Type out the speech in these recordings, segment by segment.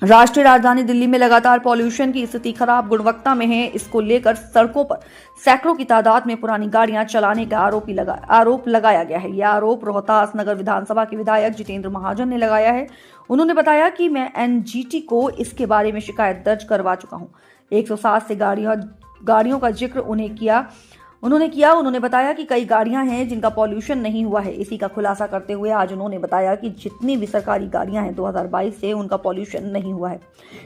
राष्ट्रीय राजधानी दिल्ली में लगातार पॉल्यूशन की स्थिति खराब गुणवत्ता में है। इसको लेकर सड़कों पर सैकड़ों की तादाद में पुरानी गाड़ियां चलाने का आरोप लगाया गया है। यह आरोप रोहतास नगर विधानसभा के विधायक जितेंद्र महाजन ने लगाया है। उन्होंने बताया कि मैं एनजीटी को इसके बारे में शिकायत दर्ज करवा चुका हूं। 107 से गाड़ियों का जिक्र उन्होंने बताया कि कई गाड़ियां हैं जिनका पॉल्यूशन नहीं हुआ है। इसी का खुलासा करते हुए आज उन्होंने बताया कि जितनी भी सरकारी गाड़ियां हैं 2022 से उनका पॉल्यूशन नहीं हुआ है।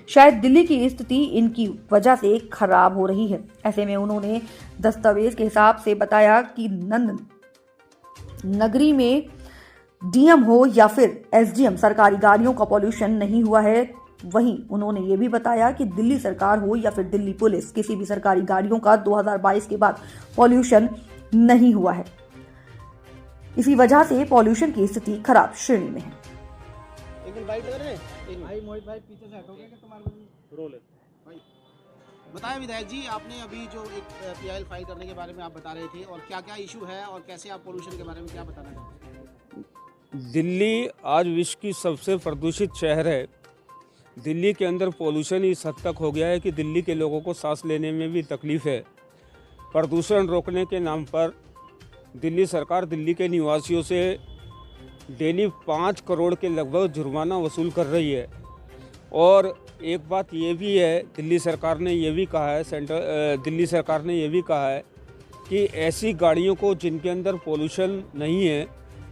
शायद दिल्ली की स्थिति इनकी वजह से खराब हो रही है। ऐसे में उन्होंने दस्तावेज के हिसाब से बताया कि नगरी में डीएम हो या फिर एसडीएम, सरकारी गाड़ियों का पॉल्यूशन नहीं हुआ है। वहीं उन्होंने ये भी बताया कि दिल्ली सरकार हो या फिर दिल्ली पुलिस, किसी भी सरकारी गाड़ियों का 2022 के बाद पॉल्यूशन नहीं हुआ है। इसी वजह से पॉल्यूशन की स्थिति खराब श्रेणी में है। बताया विधायक जी, आपने अभी जो एक पीआईएल फाइल करने के बारे में आप बता रहे थे और क्या क्या इशू है और कैसे आप पॉल्यूशन के बारे में क्या बताना चाहते हैं? दिल्ली आज विश्व की सबसे प्रदूषित शहर है। दिल्ली के अंदर पोल्यूशन इस हद तक हो गया है कि दिल्ली के लोगों को सांस लेने में भी तकलीफ़ है। प्रदूषण रोकने के नाम पर दिल्ली सरकार दिल्ली के निवासियों से डेली 5 करोड़ के लगभग जुर्माना वसूल कर रही है। और एक बात ये भी है, दिल्ली सरकार ने ये भी कहा है कि ऐसी गाड़ियों को जिनके अंदर पोल्यूशन नहीं है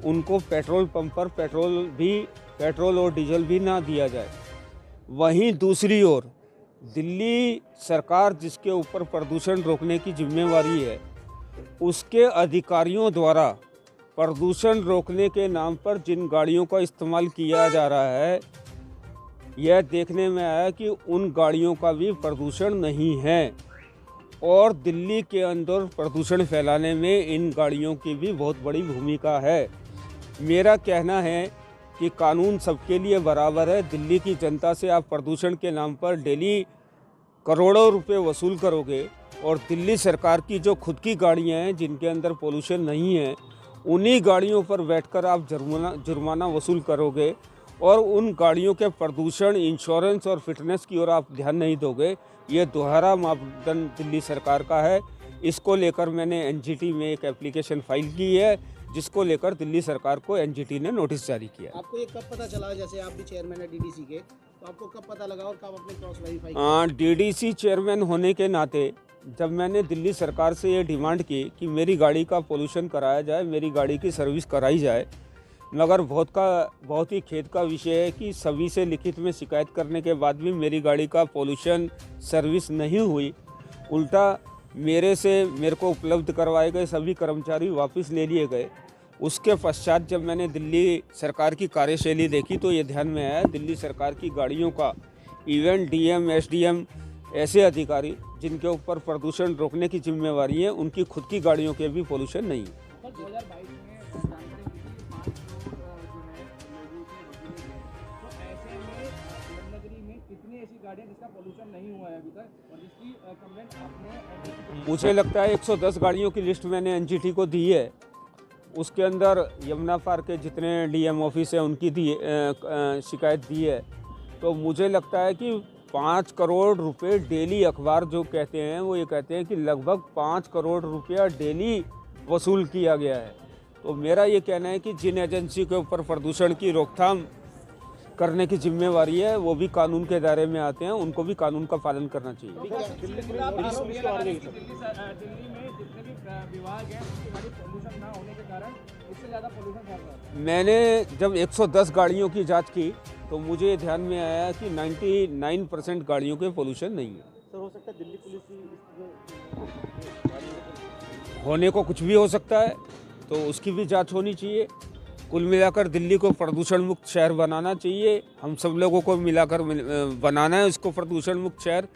उनको पेट्रोल पंप पर पेट्रोल और डीजल भी ना दिया जाए। वहीं दूसरी ओर दिल्ली सरकार जिसके ऊपर प्रदूषण रोकने की जिम्मेवारी है, उसके अधिकारियों द्वारा प्रदूषण रोकने के नाम पर जिन गाड़ियों का इस्तेमाल किया जा रहा है, यह देखने में आया कि उन गाड़ियों का भी प्रदूषण नहीं है और दिल्ली के अंदर प्रदूषण फैलाने में इन गाड़ियों की भी बहुत बड़ी भूमिका है। मेरा कहना है कि कानून सबके लिए बराबर है। दिल्ली की जनता से आप प्रदूषण के नाम पर डेली करोड़ों रुपए वसूल करोगे और दिल्ली सरकार की जो खुद की गाड़ियां हैं जिनके अंदर पोल्यूशन नहीं है, उन्हीं गाड़ियों पर बैठकर आप जुर्माना वसूल करोगे और उन गाड़ियों के प्रदूषण, इंश्योरेंस और फिटनेस की ओर आप ध्यान नहीं दोगे। ये दोहरा मापदंड दिल्ली सरकार का है। इसको लेकर मैंने एनजीटी में एक एप्लीकेशन फाइल की है, जिसको लेकर दिल्ली सरकार को एनजीटी ने नोटिस जारी किया। आपको ये कब पता चला, जैसे आप भी चेयरमैन है डीडीसी के, तो आपको कब पता लगा और कब आपने क्रॉस वेरीफाई किया? डीडीसी चेयरमैन होने के नाते जब मैंने दिल्ली सरकार से ये डिमांड की कि मेरी गाड़ी का पोल्यूशन कराया जाए, मेरी गाड़ी की सर्विस कराई जाए, मगर बहुत ही खेद का विषय है कि सभी से लिखित में शिकायत करने के बाद भी मेरी गाड़ी का पोल्यूशन सर्विस नहीं हुई। उल्टा मेरे को उपलब्ध करवाए गए सभी कर्मचारी वापस ले लिए गए। उसके पश्चात जब मैंने दिल्ली सरकार की कार्यशैली देखी तो ये ध्यान में आया, दिल्ली सरकार की गाड़ियों का इवन डीएम, एसडीएम, ऐसे अधिकारी जिनके ऊपर प्रदूषण रोकने की जिम्मेवारी है, उनकी खुद की गाड़ियों के भी पोल्यूशन नहीं है। मुझे लगता है 110 गाड़ियों की लिस्ट मैंने एनजीटी को दी है। उसके अंदर यमुना पार्क के जितने डीएम ऑफिस है उनकी शिकायत दी है। तो मुझे लगता है कि 5 करोड़ रुपए डेली, अखबार जो कहते हैं वो ये कहते हैं कि लगभग 5 करोड़ रुपया डेली वसूल किया गया है। तो मेरा ये कहना है कि जिन एजेंसी के ऊपर प्रदूषण की रोकथाम करने की जिम्मेवारी है वो भी कानून के दायरे में आते हैं, उनको भी कानून का पालन करना चाहिए। दिल्ली में जितने भी विभाग हैं उसकी पोल्यूशन ना होने के कारण इससे ज़्यादा पोल्यूशन फैल रहा है। मैंने जब 110 गाड़ियों की जांच की तो मुझे ध्यान में आया कि 99% गाड़ियों के पोल्यूशन नहीं है। सर, हो सकता है दिल्ली पुलिस होने को कुछ भी हो सकता है, तो उसकी भी जांच होनी चाहिए। कुल मिलाकर दिल्ली को प्रदूषण मुक्त शहर बनाना चाहिए। हम सब लोगों को मिलाकर बनाना है इसको प्रदूषण मुक्त शहर।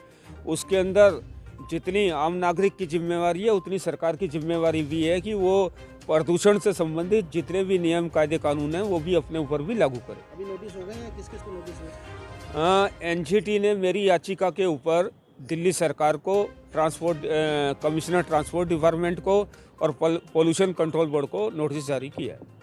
उसके अंदर जितनी आम नागरिक की जिम्मेवारी है उतनी सरकार की जिम्मेवारी भी है कि वो प्रदूषण से संबंधित जितने भी नियम, कायदे, कानून हैं वो भी अपने ऊपर भी लागू करे। अभी नोटिस हो गए हैं, किस को नोटिस हुए? एनजीटी ने मेरी याचिका के ऊपर दिल्ली सरकार को, कमिश्नर ट्रांसपोर्ट डिपार्टमेंट को और पोल्यूशन कंट्रोल बोर्ड को नोटिस जारी किया है।